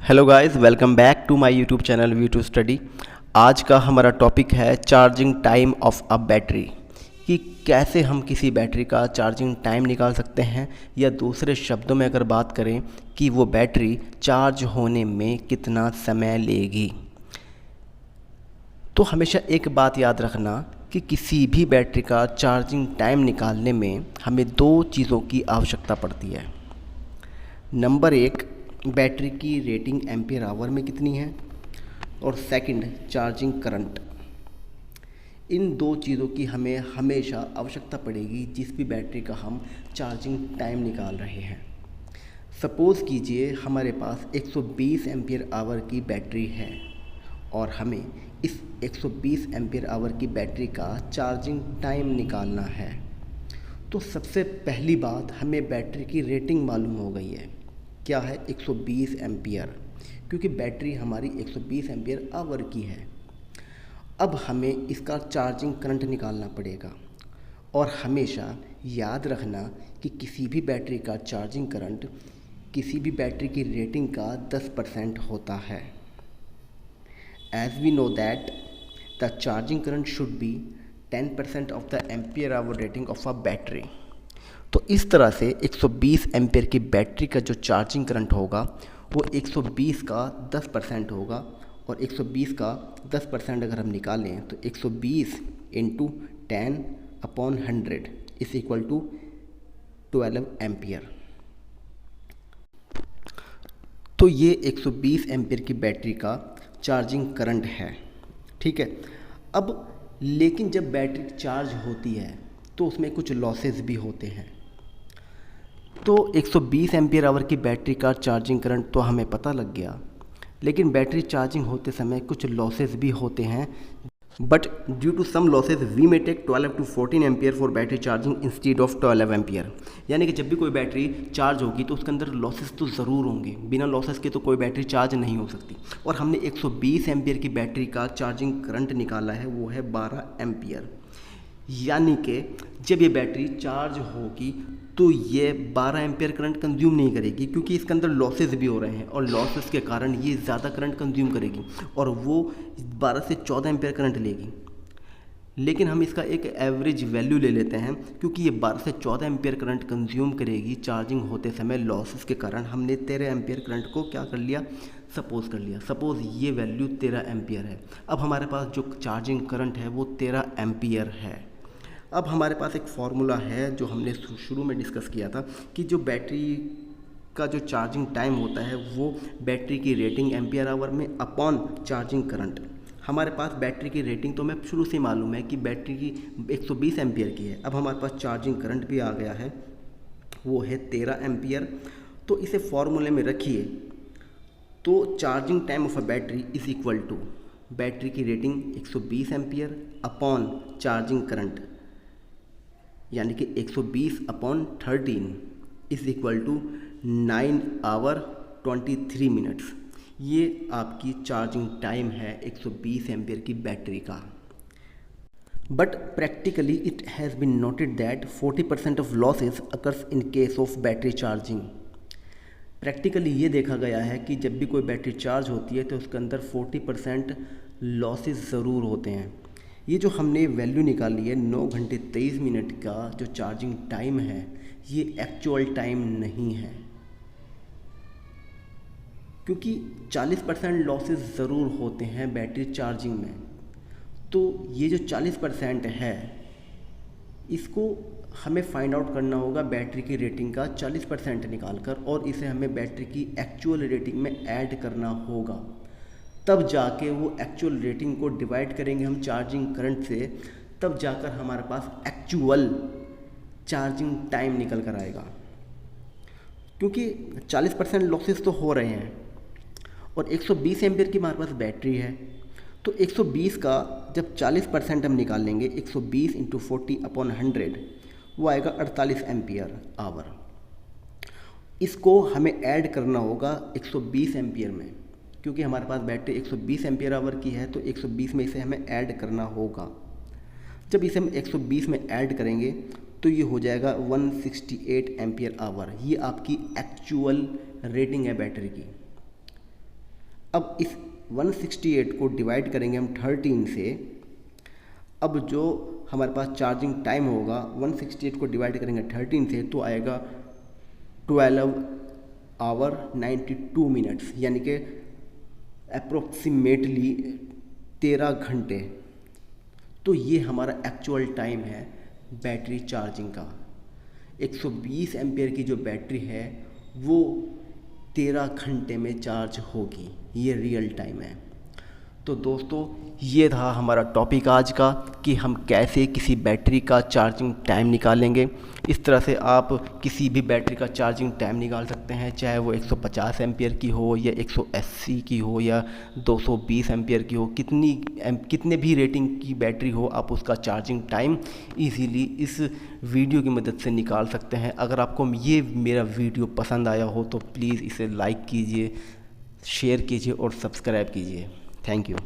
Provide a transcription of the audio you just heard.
Hello guys, welcome back to my YouTube channel V two study. आज का हमारा topic है charging time of a battery, कि कैसे हम किसी बैटरी का चार्जिंग टाइम निकाल सकते हैं, या दूसरे शब्दों में अगर बात करें कि वो बैटरी चार्ज होने में कितना समय लेगी। तो हमेशा एक बात याद रखना कि किसी भी बैटरी का चार्जिंग टाइम निकालने में हमें दो चीज़ों की आवश्यकता पड़ती है। नंबर एक, बैटरी की रेटिंग एम्पियर आवर में कितनी है, और सेकंड, चार्जिंग करंट। इन दो चीज़ों की हमें हमेशा आवश्यकता पड़ेगी जिस भी बैटरी का हम चार्जिंग टाइम निकाल रहे हैं। सपोज़ कीजिए हमारे पास 120 एम्पियर आवर की बैटरी है और हमें इस 120 एम्पियर आवर की बैटरी का चार्जिंग टाइम निकालना है। तो सबसे पहली बात, हमें बैटरी की रेटिंग मालूम हो गई है। क्या है? 120 एम्पियर, क्योंकि बैटरी हमारी 120 एम्पियर आवर की है। अब हमें इसका चार्जिंग करंट निकालना पड़ेगा, और हमेशा याद रखना कि किसी भी बैटरी का चार्जिंग करंट किसी भी बैटरी की रेटिंग का 10% होता है। As we know that the charging current should be 10% of the ampere hour rating of a battery. तो इस तरह से 120 एम्पियर की बैटरी का जो चार्जिंग करंट होगा वो 120 का 10% होगा, और 120 का 10% अगर हम निकालें तो 120 into 10/100 is equal to 12 ampere. तो ये 120 एम्पियर की बैटरी का चार्जिंग करंट है, ठीक है। अब लेकिन जब बैटरी चार्ज होती है तो उसमें कुछ लॉसेस भी होते हैं। तो 120 एम्पियर आवर की बैटरी का चार्जिंग करंट तो हमें पता लग गया, लेकिन बैटरी चार्जिंग होते समय कुछ लॉसेस भी होते हैं। But due to some losses we may take 12 to 14 ampere for battery charging instead of 12 ampere. यानी कि जब भी कोई बैटरी चार्ज होगी तो उसके अंदर लॉसेस तो ज़रूर होंगे, बिना लॉसेस के तो कोई बैटरी चार्ज नहीं हो सकती। और हमने 120 एम्पियर की बैटरी का चार्जिंग करंट निकाला है, वो है 12 एम्पियर। यानी कि जब ये बैटरी चार्ज होगी तो ये 12 एम्पियर करंट कंज्यूम नहीं करेगी, क्योंकि इसके अंदर लॉसेस भी हो रहे हैं, और लॉसेस के कारण ये ज़्यादा करंट कंज्यूम करेगी और वो 12 से 14 एम्पियर करंट लेगी। लेकिन हम इसका एक एवरेज वैल्यू ले लेते हैं, क्योंकि ये 12 से 14 एम्पियर करंट कंज्यूम करेगी चार्जिंग होते समय लॉसेस के कारण। हमने 13 एम्पियर करंट को क्या कर लिया, सपोज़ कर लिया। सपोज़ ये वैल्यू 13 एम्पियर है। अब हमारे पास जो चार्जिंग करंट है वो 13 एम्पियर है। अब हमारे पास एक फार्मूला है जो हमने शुरू में डिस्कस किया था, कि जो बैटरी का जो चार्जिंग टाइम होता है वो बैटरी की रेटिंग एम्पियर आवर में अपॉन चार्जिंग करंट। हमारे पास बैटरी की रेटिंग तो हमें शुरू से मालूम है कि बैटरी की 120 एम्पियर की है। अब हमारे पास चार्जिंग करंट भी आ गया है, वो है 13 एम्पियर। तो इसे फॉर्मूले में रखिए, तो charging time of a battery is equal to battery की rating 120 ampere upon charging current, यानी कि 120/13 is equal to 9 hour 23 minutes. ये आपकी चार्जिंग टाइम है 120 एम्पियर की बैटरी का। But practically it has been noted that 40% of losses occurs in case of battery charging. Practically ये देखा गया है कि जब भी कोई बैटरी चार्ज होती है तो उसके अंदर 40% लॉसेस ज़रूर होते हैं। ये जो हमने वैल्यू निकाली है 9 घंटे 23 मिनट का जो चार्जिंग टाइम है, ये एक्चुअल टाइम नहीं है, क्योंकि 40% लॉसेस ज़रूर होते हैं बैटरी चार्जिंग में। तो ये जो 40% है, इसको हमें फाइंड आउट करना होगा बैटरी की रेटिंग का 40% निकाल कर, और इसे हमें बैटरी की एक्चुअल रेटिंग में ऐड करना होगा। तब जाके वो एक्चुअल रेटिंग को डिवाइड करेंगे हम चार्जिंग करंट से, तब जाकर हमारे पास एक्चुअल चार्जिंग टाइम निकल कर आएगा। क्योंकि 40% लॉसेस तो हो रहे हैं, और 120 एम्पियर की हमारे पास बैटरी है, तो 120 का जब 40% हम निकाल लेंगे, 120 इंटू 40/100 वो आएगा 48 एम्पियर आवर। इसको हमें ऐड करना होगा 120 एम्पियर में, क्योंकि हमारे पास बैटरी 120 एम्पियर आवर की है, तो 120 में इसे हमें ऐड करना होगा। जब इसे हम 120 में ऐड करेंगे तो ये हो जाएगा 168 एम्पियर आवर। ये आपकी एक्चुअल रेटिंग है बैटरी की। अब इस 168 को डिवाइड करेंगे हम 13 से। अब जो हमारे पास चार्जिंग टाइम होगा 168 को डिवाइड करेंगे 13 से तो आएगा 12 आवर 92 मिनट्स, यानी कि अप्रोक्सीमेटली 13 घंटे। तो ये हमारा एक्चुअल टाइम है बैटरी चार्जिंग का। 120 एम्पियर की जो बैटरी है वो 13 घंटे में चार्ज होगी, ये रियल टाइम है। तो दोस्तों ये था हमारा टॉपिक आज का कि हम कैसे किसी बैटरी का चार्जिंग टाइम निकालेंगे। इस तरह से आप किसी भी बैटरी का चार्जिंग टाइम निकाल सकते हैं, चाहे वो 150 एम्पियर की हो या 180 की हो या 220 एम्पियर की हो, कितने भी रेटिंग की बैटरी हो, आप उसका चार्जिंग टाइम इजीली इस वीडियो की मदद से निकाल सकते हैं। अगर आपको ये मेरा वीडियो पसंद आया हो तो प्लीज़ इसे लाइक कीजिए, शेयर कीजिए और सब्सक्राइब कीजिए। Thank you.